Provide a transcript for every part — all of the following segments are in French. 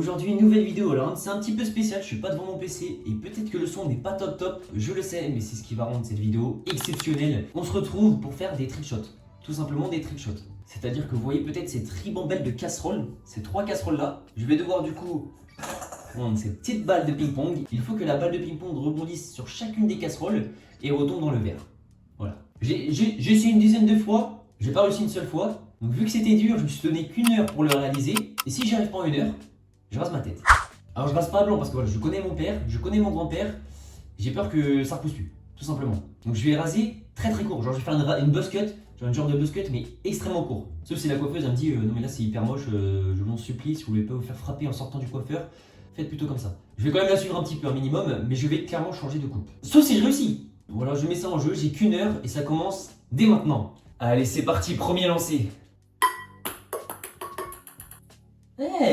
Aujourd'hui, une nouvelle vidéo. Alors, c'est un petit peu spécial, je suis pas devant mon PC et peut-être que le son n'est pas top, je le sais, mais c'est ce qui va rendre cette vidéo exceptionnelle. On se retrouve pour faire des trickshots, tout simplement des trickshots. C'est-à-dire que vous voyez peut-être cette ribambelle de casseroles, ces 3 casseroles là. Je vais devoir du coup prendre cette petite balle de ping-pong. Il faut que la balle de ping-pong rebondisse sur chacune des casseroles et retombe dans le verre. Voilà. J'ai essayé une dizaine de fois, j'ai pas réussi une seule fois. Donc vu que c'était dur, je me suis donné qu'1 heure pour le réaliser. Et si j'y arrive pas en 1 heure, je rase ma tête. Alors je rase pas à blanc parce que voilà, je connais mon père, je connais mon grand-père. J'ai peur que ça repousse plus, tout simplement. Donc je vais raser très court. Genre je vais faire une buzz cut, genre une genre de buzz cut mais extrêmement court. Sauf si la coiffeuse elle me dit non mais là c'est hyper moche, je m'en supplie, si vous voulez pas vous faire frapper en sortant du coiffeur, faites plutôt comme ça. Je vais quand même la suivre un petit peu, un minimum, mais je vais clairement changer de coupe. Sauf si je réussis. Voilà, je mets ça en jeu, j'ai qu'1 heure et ça commence dès maintenant. Allez c'est parti, premier lancé.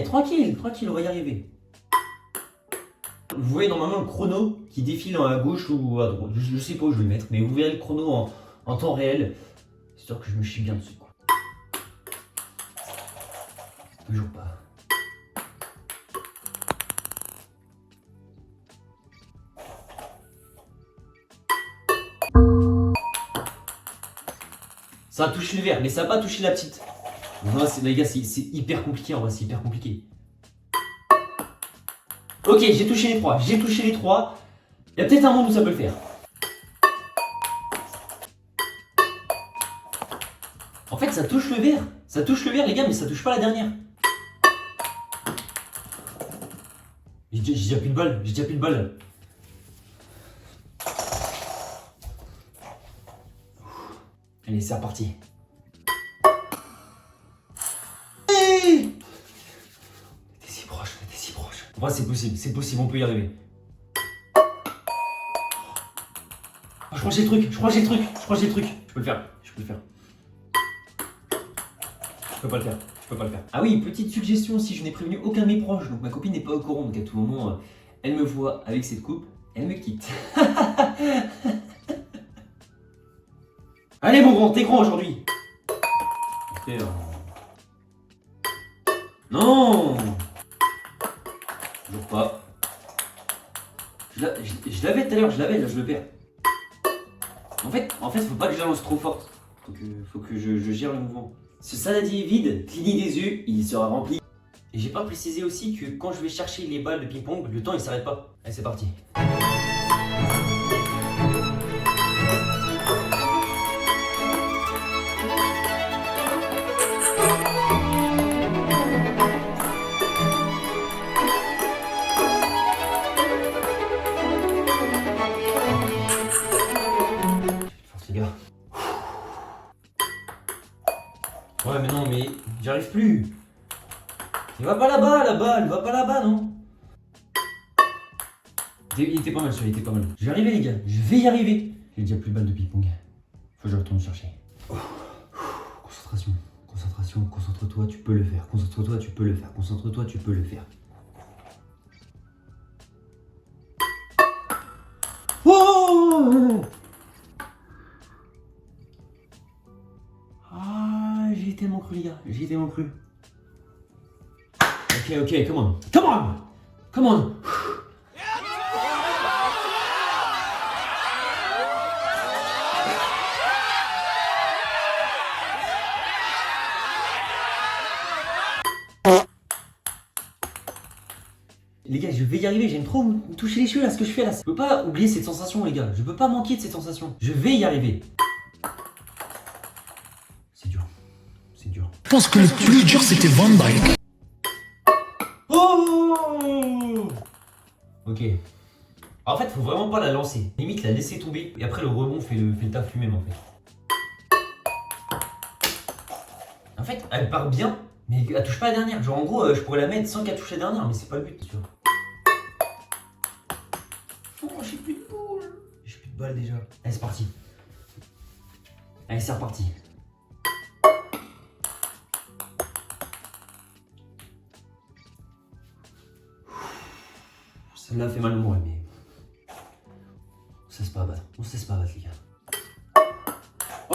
Tranquille, on va y arriver. Vous voyez normalement le chrono qui défile à gauche ou à droite. Je sais pas où je vais le mettre, mais vous verrez le chrono en temps réel. C'est sûr que je me chie bien dessus, quoi. Toujours pas. Ça a touché le verre, mais ça n'a pas touché la petite. Non, les gars, c'est hyper compliqué en vrai, c'est hyper compliqué. Ok, j'ai touché les 3, Il y a peut-être un monde où ça peut le faire. En fait, ça touche le verre, les gars, mais ça touche pas la dernière. J'ai déjà plus de balles, Allez, c'est reparti. T'es si proche. En vrai, c'est possible, on peut y arriver. Oh, je crois que j'ai le truc. Je peux le faire. Je peux pas le faire. Ah oui, petite suggestion aussi, je n'ai prévenu aucun de mes proches, donc ma copine n'est pas au courant, donc à tout moment, elle me voit avec cette coupe, elle me quitte. Allez mon grand, t'es grand aujourd'hui. Non. Toujours pas. Je l'avais tout à l'heure, là je le perds. En fait, faut pas que je la lance trop forte. Faut que je gère le mouvement. Ce saladier vide, clignez des yeux, il sera rempli. Et j'ai pas précisé aussi que quand je vais chercher les balles de ping-pong, le temps il s'arrête pas. Allez, c'est parti. Ouais mais non mais j'arrive plus. Il va pas là-bas la balle, va pas là-bas non. Il était pas mal celui-là, Je vais arriver les gars, je vais y arriver. J'ai déjà plus de balles de ping-pong. Faut que je retourne chercher. Concentration, concentre-toi, tu peux le faire. Concentre-toi, tu peux le faire. Oh! J'ai tellement cru les gars, Ok, come on. Les gars, je vais y arriver, j'aime trop me toucher les cheveux là, ce que je fais là. Je peux pas oublier cette sensation les gars, je peux pas manquer de cette sensation. Je vais y arriver. C'est dur. Je pense que le plus dur c'était Van Dyke. Oh! Ok. En fait, faut vraiment pas la lancer. Limite la laisser tomber et après le rebond fait le taf lui-même en fait. En fait, elle part bien, mais elle touche pas la dernière. Genre en gros, je pourrais la mettre sans qu'elle touche la dernière, mais c'est pas le but, tu vois. Oh, j'ai plus de boules. J'ai plus de balles déjà. Allez, c'est parti. Allez, c'est reparti. Ça m'a fait mal au moral, mais on se laisse pas abattre, les gars.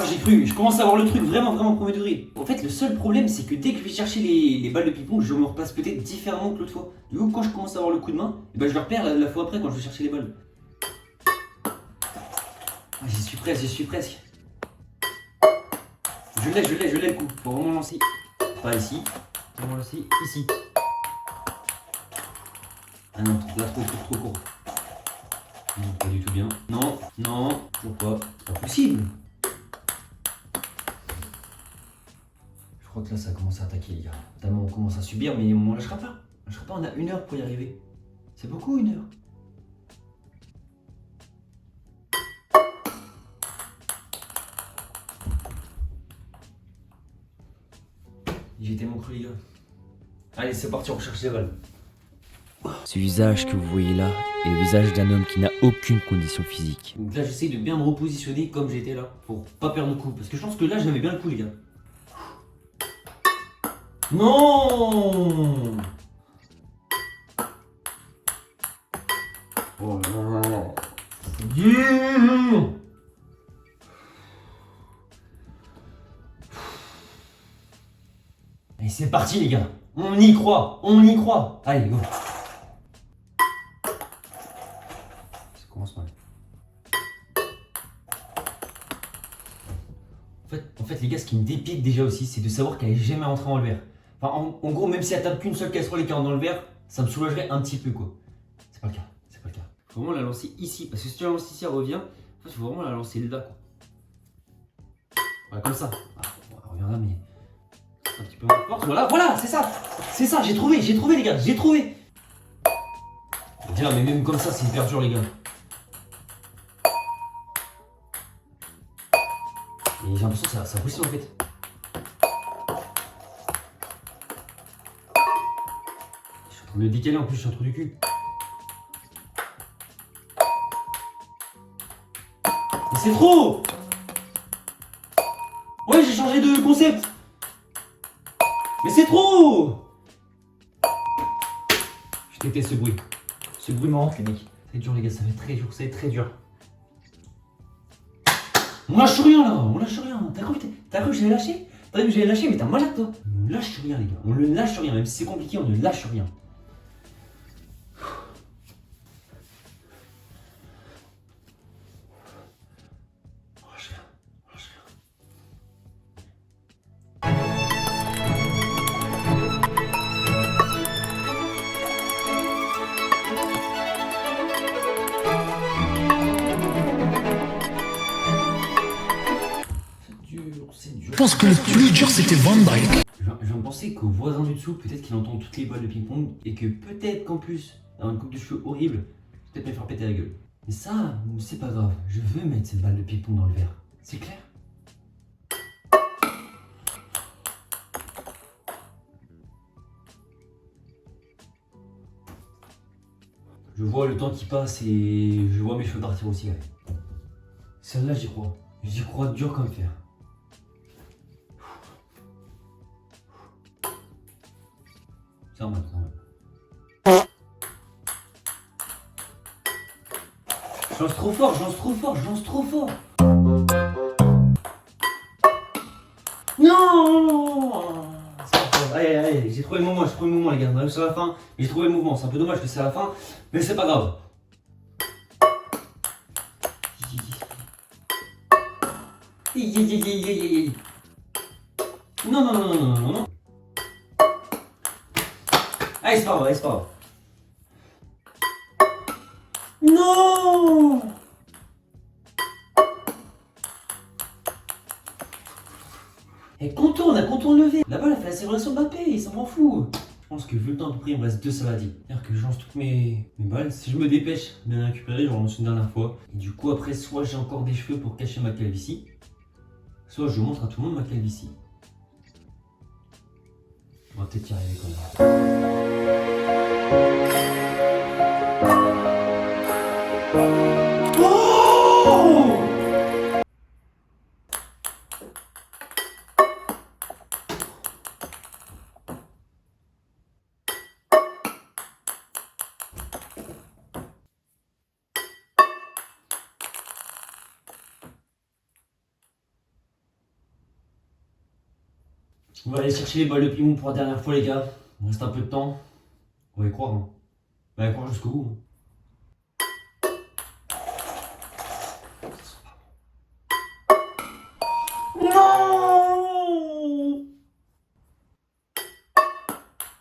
Oh, j'ai cru, je commence à avoir le truc vraiment premier degré. En fait, le seul problème, c'est que dès que je vais chercher les balles de ping-pong, je me repasse peut-être différemment que l'autre fois. Du coup, quand je commence à avoir le coup de main, et ben, je le repère la fois après quand je vais chercher les balles. Ah, j'y suis presque. Je l'ai le coup. Faut vraiment lancer. Pas ici. Faut vraiment lancer ici. Ah non, là, trop court. Non, pas du tout bien. Non, pourquoi? C'est pas possible. Je crois que là, ça commence à attaquer, les gars. Tellement on commence à subir, mais on lâchera pas. On a 1 heure pour y arriver. C'est beaucoup, 1 heure. J'ai tellement cru, les gars. Allez, c'est parti, on recherche les balles. Ce visage que vous voyez là est le visage d'un homme qui n'a aucune condition physique. Donc là, j'essaie de bien me repositionner comme j'étais là, pour pas perdre le coup. Parce que je pense que là, j'avais bien le coup, les gars. Non! Oh là là. Et c'est parti, les gars. On y croit. Allez, go. Ça commence mal. En fait, les gars, ce qui me dépite déjà aussi, c'est de savoir qu'elle est jamais rentrée dans le verre. Enfin, en gros, même si elle tape qu'une seule casserole et qu'elle rentre dans le verre, ça me soulagerait un petit peu, quoi. C'est pas le cas. Faut vraiment la lancer ici, parce que si tu la lances ici, elle revient. En fait, faut vraiment la lancer là, quoi. Ouais, comme ça. Ah, elle revient là, mais un petit peu moins forte. Voilà, c'est ça. J'ai trouvé, les gars, j'ai trouvé. Tiens, mais même comme ça, c'est hyper dur, les gars. Et j'ai l'impression que ça pousse en fait. Je suis en train de me décaler en plus, je suis un trou du cul. Mais c'est trop! Ouais, j'ai changé de concept! Mais c'est trop! Je déteste ce bruit. Ce bruit m'en les mecs. C'est dur, les gars, ça va être très dur. On lâche rien là, T'as cru que je l'ai lâché? T'as vu que je l'ai lâché, mais t'as malade toi. On lâche rien, les gars, on ne lâche rien, même si c'est compliqué, on ne lâche rien. On lâche rien. C'est dur. Je pense que le plus dur c'était Van Dyke. Je viens de penser qu'au voisin du dessous, peut-être qu'il entend toutes les balles de ping-pong et que peut-être qu'en plus, d'avoir une coupe de cheveux horrible, peut-être me faire péter la gueule. Mais ça, c'est pas grave, je veux mettre cette balle de ping-pong dans le verre. C'est clair? Je vois le temps qui passe et je vois mes cheveux partir aussi, ouais. Celle-là, j'y crois. J'y crois dur comme fer. C'est normal. Je lance trop fort. Non! Allez, j'ai trouvé le mouvement, les gars. On arrive sur la fin, mais j'ai trouvé le mouvement. C'est un peu dommage que c'est à la fin, mais c'est pas grave. Non. Allez, c'est pas grave. Non! Elle contourne le verre. Là-bas, elle a fait la célébration de Mbappé, il s'en fout. Je pense que vu le temps à peu près, il me reste 2 saladiers. C'est-à-dire que je lance toutes mes balles. Si je me dépêche de les récupérer, j'en lance une dernière fois. Et du coup, après, soit j'ai encore des cheveux pour cacher ma calvitie, soit je montre à tout le monde ma calvitie. On va peut-être y arriver quand même. Oh! On va aller chercher les balles de piment pour la dernière fois les gars. Il reste un peu de temps. On va y croire. Hein. On va y croire jusqu'au bout. Non.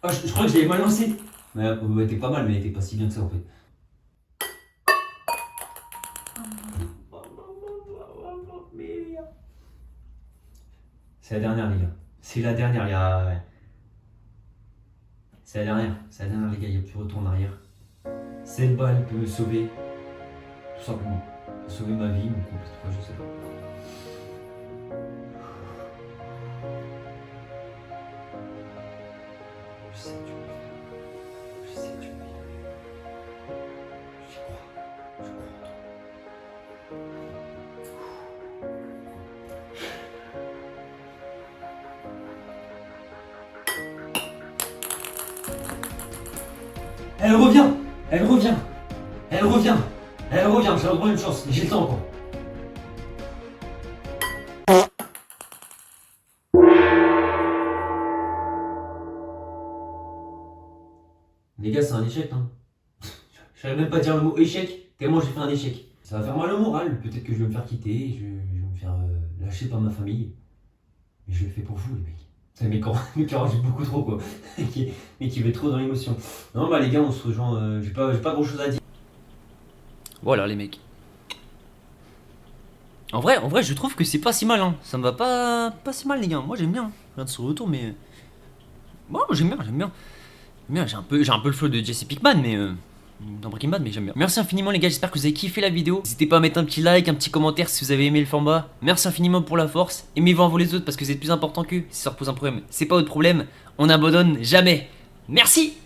Ah, je crois que je l'avais mal lancé. Mais elle était pas mal, mais elle était pas si bien que ça en fait. C'est la dernière les gars. C'est la dernière, il y a... C'est la dernière les gars, il n'y a plus retour en arrière. Cette balle peut me sauver, tout simplement. Peut sauver ma vie, mon couple, je sais pas. Je sais que tu peux le faire. Je sais que tu peux y arriver. J'y crois. Je crois en toi. Elle revient. Elle revient. Elle revient. Elle revient. J'ai encore une chance. J'ai le temps encore. Les gars, c'est un échec, hein. J'arrive même pas à dire le mot échec, tellement j'ai fait un échec. Ça va faire mal au moral, peut-être que je vais me faire quitter, je vais me faire lâcher par ma famille. Mais je le fais pour vous, les mecs. C'est mes qui enregistre beaucoup trop, quoi. Mais qui va trop dans l'émotion. Non, bah les gars, on se rejoint, j'ai pas grand chose à dire. Voilà les mecs. En vrai, je trouve que c'est pas si mal, hein. Ça me va pas si mal les gars. Moi j'aime bien. Je viens de ce retour, mais... Bon, j'aime bien. J'ai un peu le flow de Jesse Pinkman, mais dans Breaking Bad, mais j'aime bien. Merci infiniment les gars, j'espère que vous avez kiffé la vidéo. N'hésitez pas à mettre un petit like, un petit commentaire si vous avez aimé le format. Merci infiniment pour la force. Aimez-vous en vous les autres parce que c'est plus important qu'eux. Si ça repose un problème, c'est pas votre problème. On n'abandonne jamais. Merci.